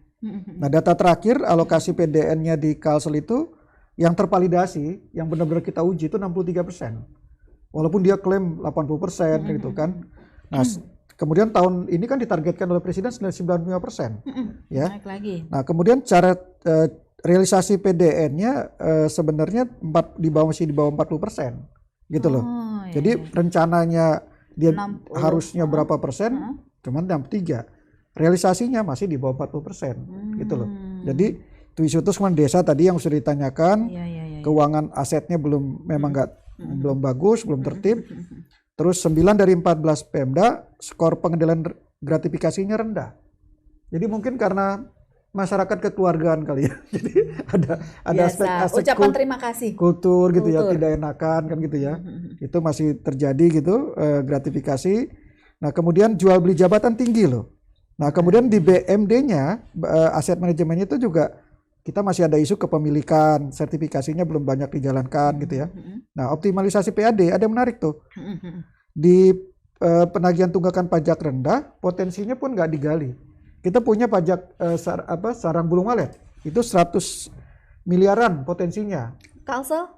Nah data terakhir alokasi PDN-nya di Kalsel itu yang tervalidasi, yang benar-benar kita uji itu 63%. Walaupun dia klaim 80% gitu kan. Nah kemudian tahun ini kan ditargetkan oleh Presiden 95%. Ya. Naik lagi. Nah kemudian cara realisasi PDN-nya sebenarnya masih di bawah 40%. Gitu loh. Iya. Jadi rencananya dia 60. harusnya berapa persen, cuman 63. Realisasinya masih di bawah 40%. Gitu loh. Jadi isu itu cuma desa tadi yang sudah ditanyakan, keuangan asetnya memang belum bagus, belum tertib. Terus 9 dari 14 Pemda skor pengendalian gratifikasinya rendah. Jadi mungkin karena masyarakat kekeluargaan kali ya. Jadi ada aspek ucapan terima kasih. Kultur gitu ya, tidak enakan kan gitu ya. Itu masih terjadi gitu gratifikasi. Nah, kemudian jual beli jabatan tinggi loh. Nah, kemudian di BMD-nya aset manajemennya itu juga kita masih ada isu kepemilikan, sertifikasinya belum banyak dijalankan gitu ya. Nah, optimalisasi PAD ada yang menarik tuh. Di penagihan tunggakan pajak rendah, potensinya pun nggak digali. Kita punya pajak sarang burung walet, itu 100 miliaran potensinya. Kalsel?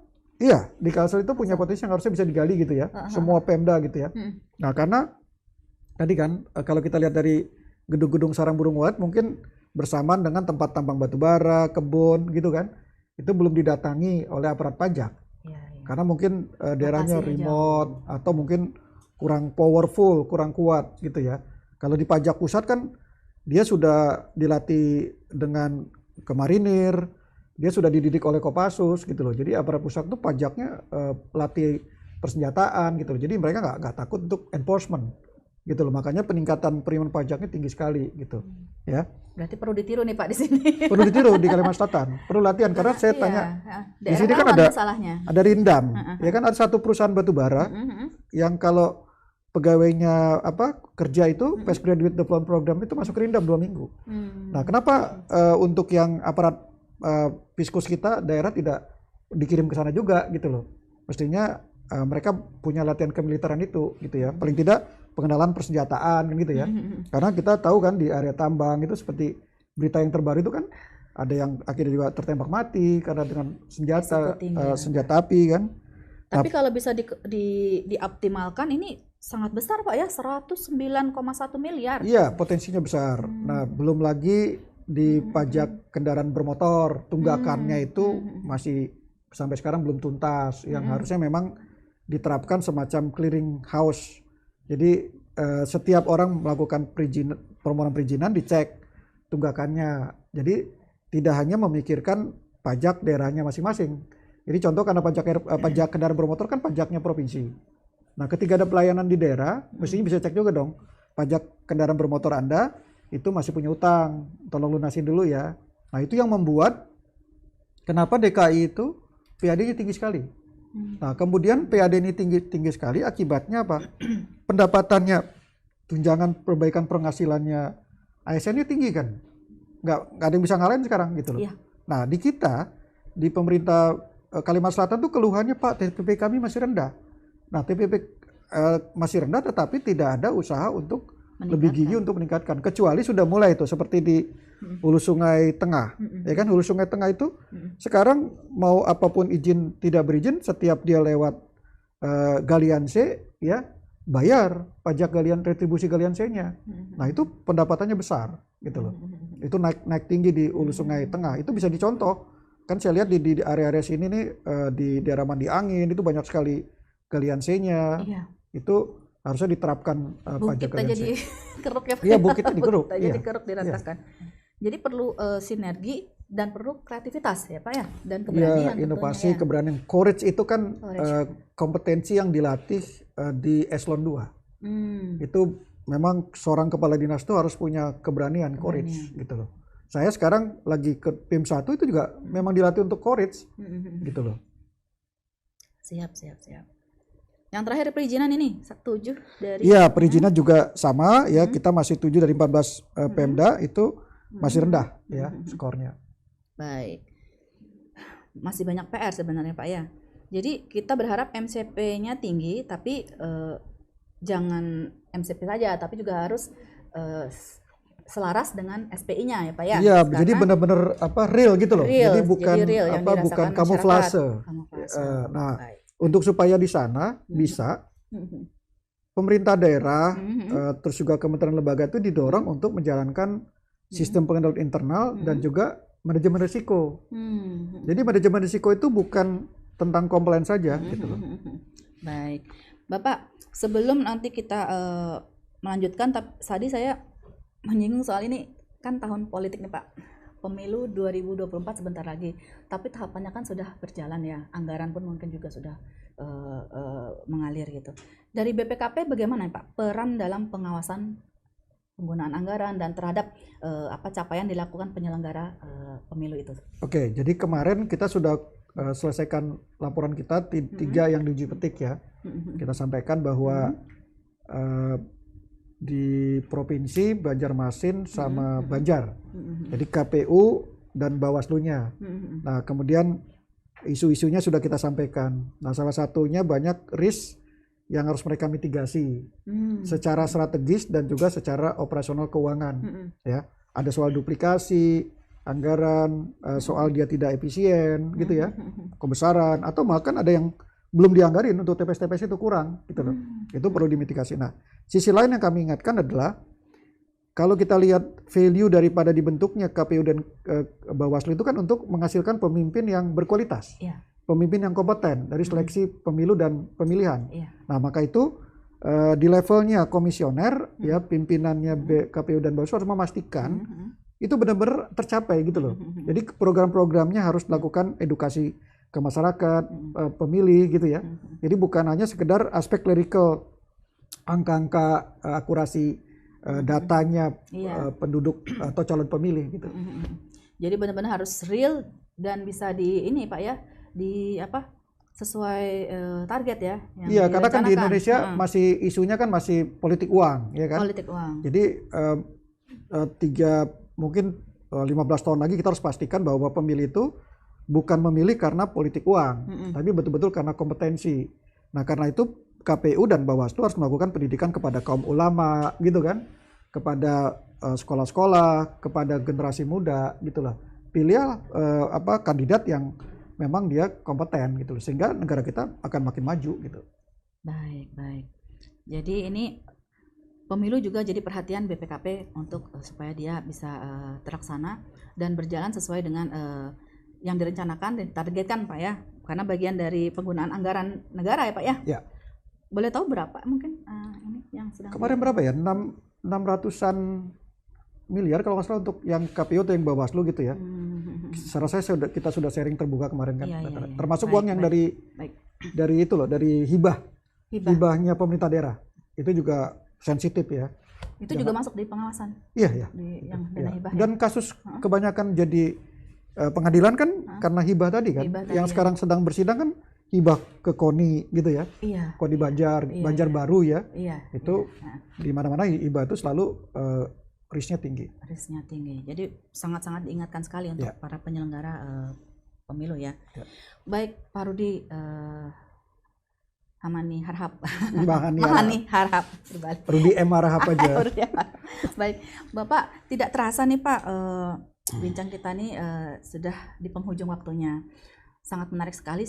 Iya, di Kalsel itu punya potensi yang harusnya bisa digali gitu ya. Semua Pemda gitu ya. Nah, karena tadi kan kalau kita lihat dari gedung-gedung sarang burung walet mungkin bersamaan dengan tempat tambang batu bara, kebun gitu kan, itu belum didatangi oleh aparat pajak. Karena mungkin daerahnya remote jauh. Atau mungkin kurang powerful, kurang kuat gitu ya. Kalau di pajak pusat kan dia sudah dilatih dengan kemarinir, dia sudah dididik oleh Kopassus gitu loh. Jadi aparat pusat itu pajaknya latih persenjataan gitu loh. Jadi mereka nggak takut untuk enforcement gitu loh. Makanya peningkatan penerimaan pajaknya tinggi sekali gitu ya. Berarti perlu ditiru nih Pak di sini. Perlu ditiru di Kalimantan Selatan. Perlu latihan karena saya tanya di sini kan ada Rindam, ya kan ada satu perusahaan batu bara yang kalau pegawainya kerja itu Fresh Graduate Development Program itu masuk ke Rindam 2 minggu. Nah, kenapa untuk yang aparat Fiskus kita daerah tidak dikirim ke sana juga gitu loh. Mestinya mereka punya latihan kemiliteran itu gitu ya. Paling tidak pengenalan persenjataan kan gitu ya. Karena kita tahu kan di area tambang itu seperti berita yang terbaru itu kan ada yang akhirnya juga tertembak mati karena dengan senjata api kan. Tapi kalau bisa dioptimalkan ini sangat besar Pak ya, 109,1 miliar. Iya, potensinya besar. Nah, belum lagi di pajak kendaraan bermotor, tunggakannya itu masih sampai sekarang belum tuntas. Yang harusnya memang diterapkan semacam clearing house. Jadi setiap orang melakukan permohonan perizinan dicek tunggakannya. Jadi tidak hanya memikirkan pajak daerahnya masing-masing. Jadi contoh karena pajak kendaraan bermotor kan pajaknya provinsi. Nah, ketika ada pelayanan di daerah, mestinya bisa cek juga dong. Pajak kendaraan bermotor Anda itu masih punya utang, tolong lunasin dulu ya. Nah, itu yang membuat kenapa DKI itu PAD-nya tinggi sekali. Nah, kemudian PAD ini tinggi sekali, akibatnya apa? Pendapatannya, tunjangan perbaikan penghasilannya ASN-nya tinggi kan? Nggak ada yang bisa ngalahin sekarang gitu loh. Iya. Nah, di kita, di pemerintah Kalimantan Selatan tuh keluhannya Pak, TPP kami masih rendah. Nah, TPP masih rendah tetapi tidak ada usaha untuk lebih gigih untuk meningkatkan. Kecuali sudah mulai itu seperti di Hulu Sungai Tengah. Ya kan, Hulu Sungai Tengah itu sekarang mau apapun izin tidak berizin, setiap dia lewat galian C ya bayar pajak galian, retribusi galian C-nya. Nah, itu pendapatannya besar gitu loh. Itu naik tinggi di Hulu Sungai Tengah. Itu bisa dicontoh. Kan saya lihat di area-area sini nih di daerah Mandi Angin itu banyak sekali galian C-nya. Iya. Itu harusnya diterapkan pajak galian C. Bukit jadi keruk ya Pak. Iya, bukitnya dikeruk. Jadi keruk diratakan. Jadi perlu sinergi dan perlu kreativitas ya Pak ya, dan keberanian. Ya, inovasi, ya. Keberanian. Courage itu kan kompetensi yang dilatih di eselon 2. Itu memang seorang kepala dinas itu harus punya keberanian. Courage gitu loh. Saya sekarang lagi ke PIM 1 itu juga memang dilatih untuk courage gitu loh. Siap. Yang terakhir perizinan ini 7 dari. Iya, perizinan juga sama ya, kita masih 7 dari 14 Pemda itu masih rendah ya skornya. Baik. Masih banyak PR sebenarnya Pak ya. Jadi kita berharap MCP-nya tinggi, tapi jangan MCP saja, tapi juga harus selaras dengan SPI-nya ya Pak ya. Iya, jadi benar-benar real gitu loh. Real, jadi bukan real yang bukan dirasakan kamuflase. masyarakat. Nah, Baik. untuk supaya di sana bisa pemerintah daerah terus juga kementerian lembaga itu didorong untuk menjalankan sistem pengendalian internal dan juga manajemen risiko. Jadi manajemen risiko itu bukan tentang komplain saja gitu loh. Baik. Bapak, sebelum nanti kita melanjutkan, tadi saya menyinggung soal ini, kan tahun politik nih Pak. Pemilu 2024 sebentar lagi. Tapi tahapannya kan sudah berjalan ya. Anggaran pun mungkin juga sudah mengalir gitu. Dari BPKP bagaimana Pak peran dalam pengawasan penggunaan anggaran dan terhadap capaian dilakukan penyelenggara pemilu itu? Oke, jadi kemarin kita sudah selesaikan laporan kita 3 yang diuji petik ya. Kita sampaikan bahwa di provinsi Banjarmasin sama Banjar. Jadi KPU dan Bawaslu-nya. Nah, kemudian isu-isunya sudah kita sampaikan. Nah, salah satunya banyak risk yang harus mereka mitigasi secara strategis dan juga secara operasional keuangan. Ya, ada soal duplikasi anggaran, soal dia tidak efisien gitu ya, kebesaran, atau bahkan ada yang belum dianggarin untuk TPS-TPS itu kurang gitu loh. Itu perlu dimitigasi. Nah, sisi lain yang kami ingatkan adalah kalau kita lihat value daripada dibentuknya KPU dan Bawaslu itu kan untuk menghasilkan pemimpin yang berkualitas, pemimpin yang kompeten dari seleksi pemilu dan pemilihan. Nah, maka itu di levelnya komisioner ya, pimpinannya KPU dan Bawaslu harus memastikan itu benar-benar tercapai gitu loh. Jadi program-programnya harus dilakukan edukasi ke masyarakat, pemilih gitu ya. Jadi bukan hanya sekedar aspek clerical, angka-angka akurasi datanya penduduk atau calon pemilih gitu. Jadi benar-benar harus real dan bisa sesuai target ya. Iya, karena kan di Indonesia masih isunya kan masih politik uang, ya kan? Politik uang. Jadi 15 tahun lagi kita harus pastikan bahwa pemilih itu bukan memilih karena politik uang, tapi betul-betul karena kompetensi. Nah, karena itu KPU dan Bawaslu harus melakukan pendidikan kepada kaum ulama, gitu kan, kepada sekolah-sekolah, kepada generasi muda, gitulah. Pilih kandidat yang memang dia kompeten, gitu, sehingga negara kita akan makin maju, gitu. Baik. Jadi ini pemilu juga jadi perhatian BPKP untuk supaya dia bisa terlaksana dan berjalan sesuai dengan yang direncanakan dan ditargetkan Pak ya, karena bagian dari penggunaan anggaran negara ya Pak ya. Ya. Boleh tahu berapa mungkin ini yang sedang kemarin berapa ya, 600-an miliar kalau nggak salah untuk yang KPU atau yang Bawaslu gitu ya. Secara kita sudah sharing terbuka kemarin kan, termasuk uang yang dari itu loh, dari hibahnya pemerintah daerah, itu juga sensitif ya. Itu juga masuk di pengawasan. Iya. Yang dana hibah. Dan kasus kebanyakan jadi pengadilan kan karena hibah tadi kan. Yang sekarang sedang bersidang kan hibah ke KONI gitu ya. Iya. KONI Banjar Baru ya. Iya. Itu di mana-mana hibah itu selalu risknya tinggi. Jadi sangat-sangat diingatkan sekali untuk para penyelenggara pemilu ya. Baik, Pak Rudi Hamani Harhab. Mahani Harhab. Rudi M. Harhab aja. Baik, Bapak, tidak terasa nih Pak, bincang kita nih sudah di penghujung waktunya. Sangat menarik sekali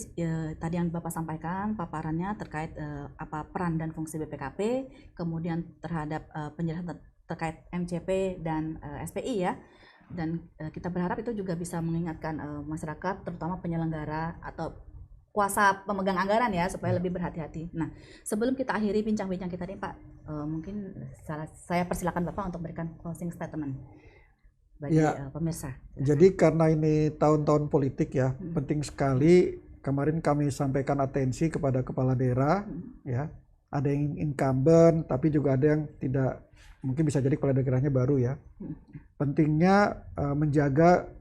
tadi yang Bapak sampaikan paparannya terkait apa peran dan fungsi BPKP, kemudian terhadap penjelasan terkait MCP dan SPI ya. Dan kita berharap itu juga bisa mengingatkan masyarakat, terutama penyelenggara atau kuasa pemegang anggaran ya, supaya lebih berhati-hati. Nah, sebelum kita akhiri bincang-bincang kita nih Pak, mungkin saya persilakan Bapak untuk berikan closing statement bagi pemirsa. Jadi karena ini tahun-tahun politik ya, penting sekali kemarin kami sampaikan atensi kepada kepala daerah ya. Ada yang incumbent, tapi juga ada yang tidak, mungkin bisa jadi kepala daerahnya baru ya. Pentingnya menjaga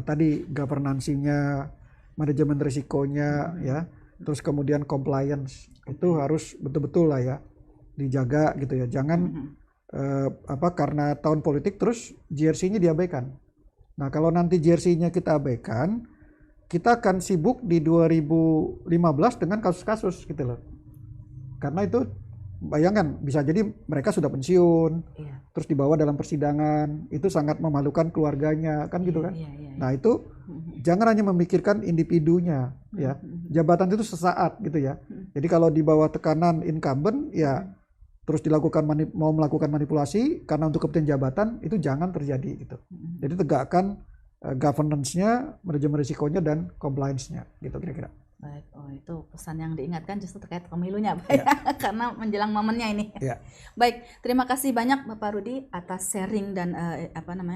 tadi governansinya, manajemen risikonya ya, terus kemudian compliance itu harus betul-betul lah ya dijaga gitu ya. Jangan karena tahun politik terus JRC-nya diabaikan. Nah, kalau nanti JRC-nya kita abaikan, kita akan sibuk di 2015 dengan kasus-kasus gitu loh. Karena itu bayangkan bisa jadi mereka sudah pensiun, terus dibawa dalam persidangan, itu sangat memalukan keluarganya kan gitu kan. Nah, itu jangan hanya memikirkan individunya ya. Jabatan itu sesaat gitu ya. Jadi kalau di bawah tekanan incumbent ya terus mau melakukan manipulasi karena untuk kepentingan jabatan, itu jangan terjadi gitu. Jadi tegakkan governance-nya, manajemen risikonya dan compliance-nya gitu kira-kira. Baik, itu pesan yang diingatkan justru terkait pemilunya Pak ya, karena menjelang momennya ini. Baik, terima kasih banyak Bapak Rudi atas sharing dan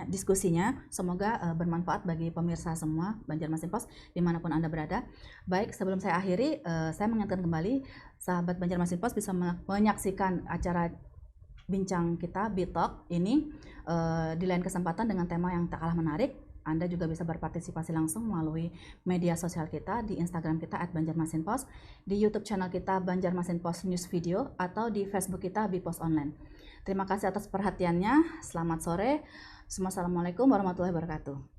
diskusinya. Semoga bermanfaat bagi pemirsa semua Banjarmasin Post dimanapun Anda berada. Baik, sebelum saya akhiri, saya mengingatkan kembali sahabat Banjarmasin Post bisa menyaksikan acara bincang kita Bitalk ini di lain kesempatan dengan tema yang tak kalah menarik. Anda juga bisa berpartisipasi langsung melalui media sosial kita di Instagram kita @banjarmasinpost, di YouTube channel kita Banjarmasin Post News Video, atau di Facebook kita Bipos Online. Terima kasih atas perhatiannya. Selamat sore. Assalamualaikum warahmatullahi wabarakatuh.